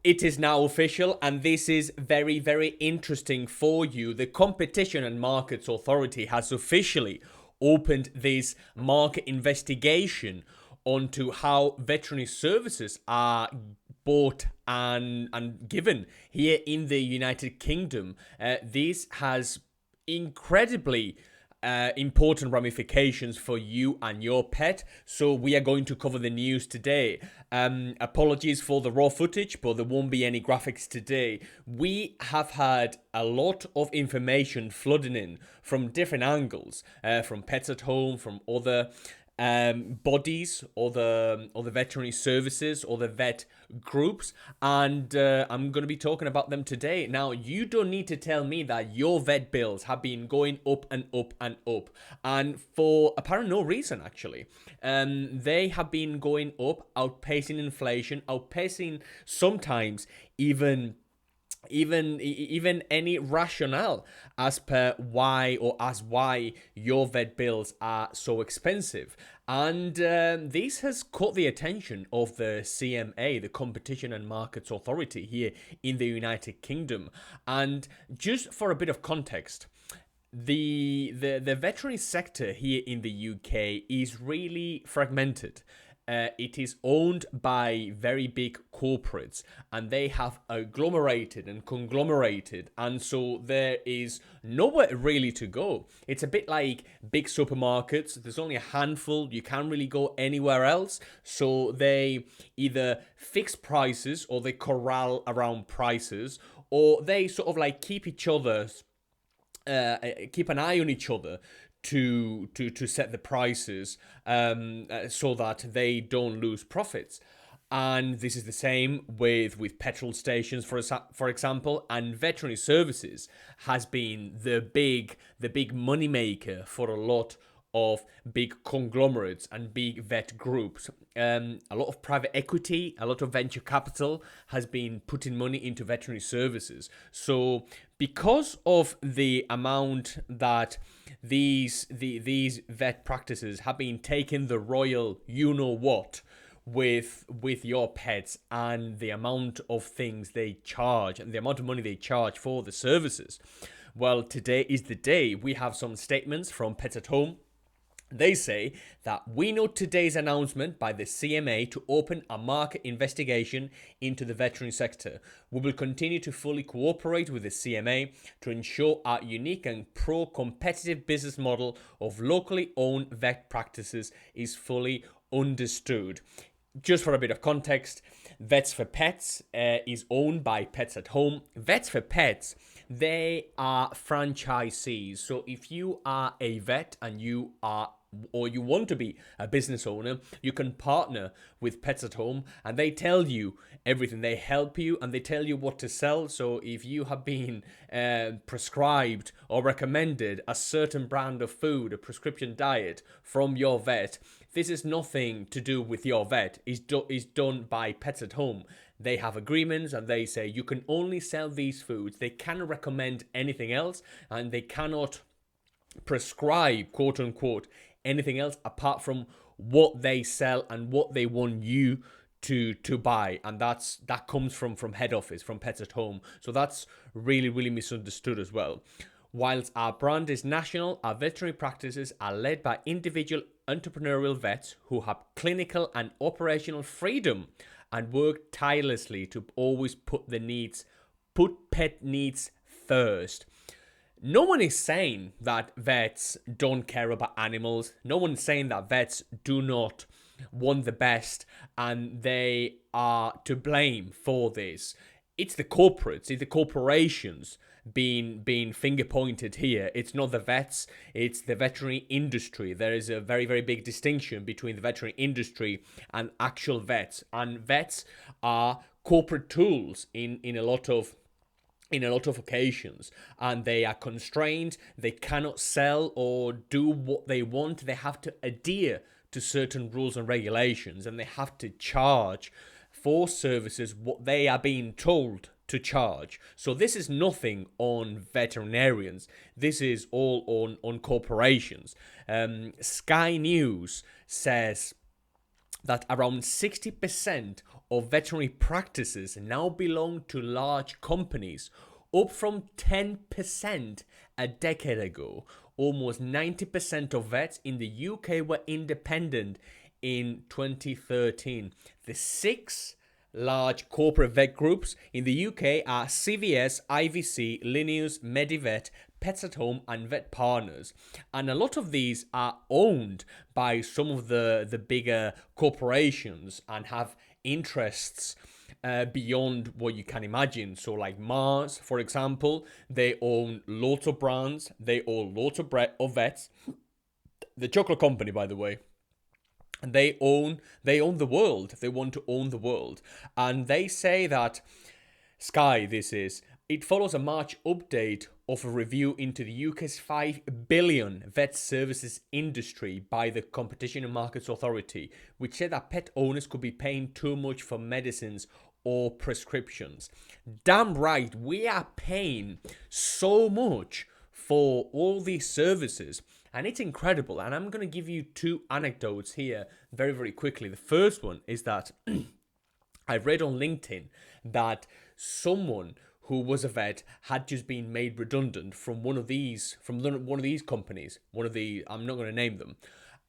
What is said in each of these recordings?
It is now official, and this is very, very interesting for you. The Competition and Markets Authority has officially opened this market investigation onto how veterinary services are bought and given here in the United Kingdom. This has incredibly important ramifications for you and your pet. So we are going to cover the news today. Apologies for the raw footage, but there won't be any graphics today. We have had a lot of information flooding in from different angles, from Pets at Home, from other bodies or the veterinary services or the vet groups, and I'm going to be talking about them today. Now, you don't need to tell me that your vet bills have been going up and up and up, and for apparent no reason actually. They have been going up, outpacing inflation, outpacing sometimes even any rationale as per why your vet bills are so expensive. And this has caught the attention of the CMA, the Competition and Markets Authority here in the United Kingdom. And just for a bit of context, the veterinary sector here in the UK is really fragmented. It is owned by very big corporates, and they have agglomerated and conglomerated, and so there is nowhere really to go. It's a bit like big supermarkets. There's only a handful. You can't really go anywhere else. So they either fix prices, or they corral around prices, or they sort of like keep an eye on each other to set the prices, so that they don't lose profits. And this is the same with petrol stations, for example. And veterinary services has been the big money maker for a lot of big conglomerates and big vet groups. A lot of private equity, a lot of venture capital has been putting money into veterinary services. So because of the amount that these vet practices have been taking the royal you know what with your pets, and the amount of things they charge and the amount of money they charge for the services, well, today is the day. We have some statements from Pets at Home. They say that we note today's announcement by the CMA to open a market investigation into the veterinary sector. We will continue to fully cooperate with the CMA to ensure our unique and pro-competitive business model of locally owned vet practices is fully understood. Just for a bit of context, Vets for Pets is owned by Pets at Home. Vets for Pets, they are franchisees. So if you are a vet and you want to be a business owner, you can partner with Pets at Home, and they tell you everything. They help you, and they tell you what to sell. So if you have been prescribed or recommended a certain brand of food, a prescription diet from your vet, this is nothing to do with your vet. It's done by Pets at Home. They have agreements, and they say you can only sell these foods. They cannot recommend anything else, and they cannot prescribe, quote unquote, anything else apart from what they sell and what they want you to buy. And that comes from head office, from Pets at Home. So that's really misunderstood as well. Whilst our brand is national, our veterinary practices are led by individual entrepreneurial vets who have clinical and operational freedom and work tirelessly to always put pet needs first. No one is saying that vets don't care about animals. No one is saying that vets do not want the best and they are to blame for this. It's the corporates, it's the corporations being finger pointed here. It's not the vets, it's the veterinary industry. There is a very big distinction between the veterinary industry and actual vets. And vets are corporate tools in a lot of occasions, and they are constrained. They cannot sell or do what they want. They have to adhere to certain rules and regulations, and they have to charge for services what they are being told to charge. So this is nothing on veterinarians. This is all on corporations. Sky News says that around 60% of veterinary practices now belong to large companies, up from 10% a decade ago. Almost 90% of vets in the UK were independent in 2013. The six large corporate vet groups in the UK are CVS, IVC, Linneus, Medivet, Pets at Home, and Vet Partners. And a lot of these are owned by some of the bigger corporations and have interests beyond what you can imagine. So like Mars, for example, they own lots of brands, they own lots of vets. The chocolate company, by the way, and they own the world. They want to own the world. And they say that Sky, this is, it follows a March update of a review into the UK's 5 billion vet services industry by the Competition and Markets Authority, which said that pet owners could be paying too much for medicines or prescriptions. Damn right, we are paying so much for all these services. And it's incredible. And I'm going to give you two anecdotes here very, very quickly. The first one is that I read on LinkedIn that someone who was a vet had just been made redundant from one of these companies. I'm not going to name them.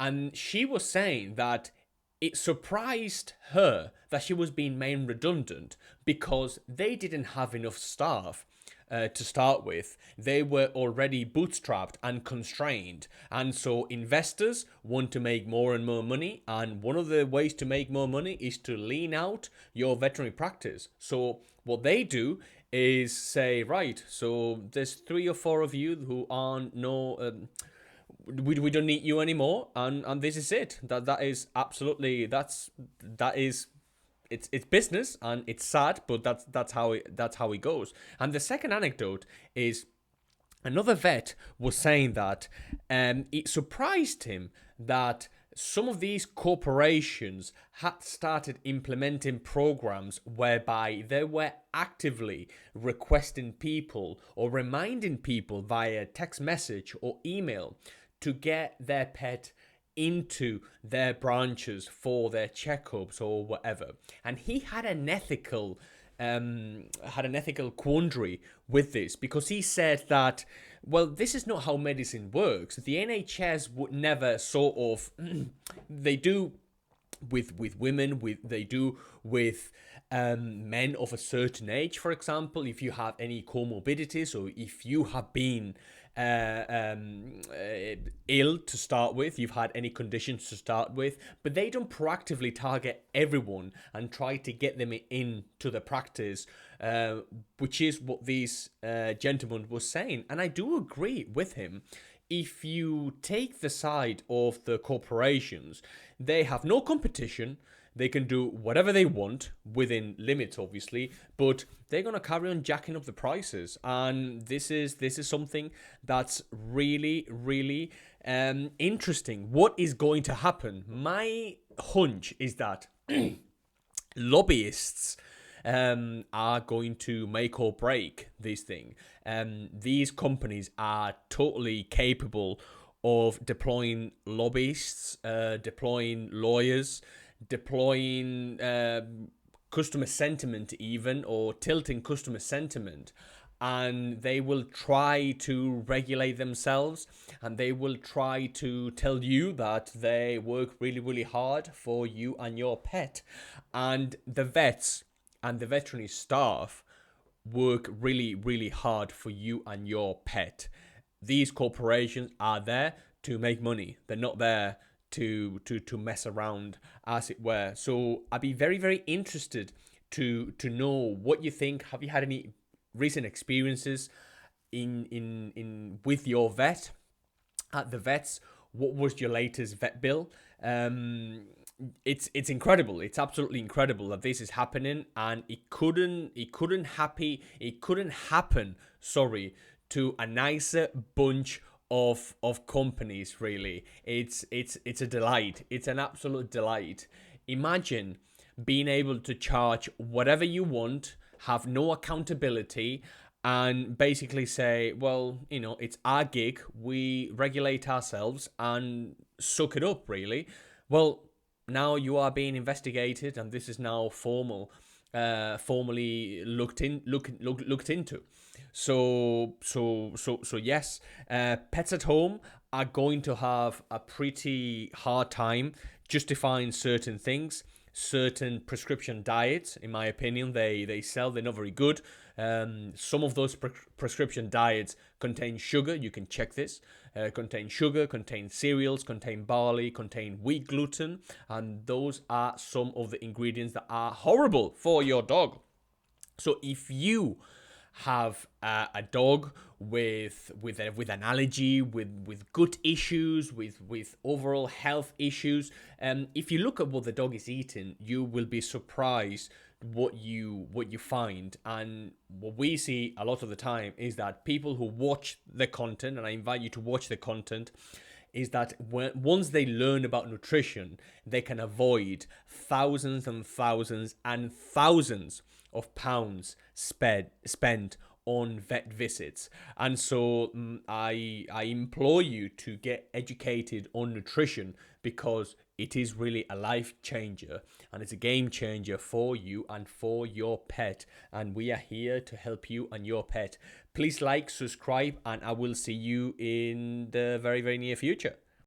And she was saying that it surprised her that she was being made redundant because they didn't have enough staff to start with. They were already bootstrapped and constrained. And so investors want to make more and more money. And one of the ways to make more money is to lean out your veterinary practice. So what they do is say, right, so there's 3 or 4 of you who aren't we don't need you anymore, and this is it. That is absolutely that is it's business, and it's sad, but that's how it goes. And the second anecdote is another vet was saying that it surprised him that some of these corporations had started implementing programs whereby they were actively requesting people or reminding people via text message or email to get their pet into their branches for their checkups or whatever. And he had an ethical quandary with this, because he said that, well, this is not how medicine works. The NHS would never sort of they do with women, they do with men of a certain age, for example, if you have any comorbidities or if you have been ill to start with, you've had any conditions to start with, but they don't proactively target everyone and try to get them into the practice, which is what these gentlemen was saying. And I do agree with him. If you take the side of the corporations, they have no competition. They can do whatever they want within limits, obviously, but they're going to carry on jacking up the prices. And this is something that's really, really interesting. What is going to happen? My hunch is that lobbyists are going to make or break this thing. These companies are totally capable of deploying lobbyists, deploying lawyers, deploying customer sentiment even, or tilting customer sentiment. And they will try to regulate themselves, and they will try to tell you that they work really, really hard for you and your pet. And the vets and the veterinary staff work really, really hard for you and your pet. These corporations are there to make money. They're not there to mess around, as it were. So I'd be very, very interested to know what you think. Have you had any recent experiences in with your vet at the vets? What was your latest vet bill? It's incredible. It's absolutely incredible that this is happening, and it couldn't happen. Sorry, to a nicer bunch of companies. Really, it's a delight. It's an absolute delight. Imagine being able to charge whatever you want, have no accountability, and basically say, well, it's our gig, we regulate ourselves and suck it up, really. Well, now you are being investigated, and this is now formally looked into. So yes, pets at home are going to have a pretty hard time justifying certain things, certain prescription diets. In my opinion, they sell, they're not very good. Some of those prescription diets contain sugar. You can check this. Contain sugar, contain cereals, contain barley, contain wheat gluten, and those are some of the ingredients that are horrible for your dog. So if you have a dog with an allergy, with gut issues, with overall health issues, if you look at what the dog is eating, you will be surprised what you find. And what we see a lot of the time is that people who watch the content, and I invite you to watch the content, is that once they learn about nutrition, they can avoid thousands and thousands and thousands of pounds spent on vet visits. And so I implore you to get educated on nutrition, because it is really a life changer, and it's a game changer for you and for your pet, and we are here to help you and your pet. Please like, subscribe, and I will see you in the very, very near future.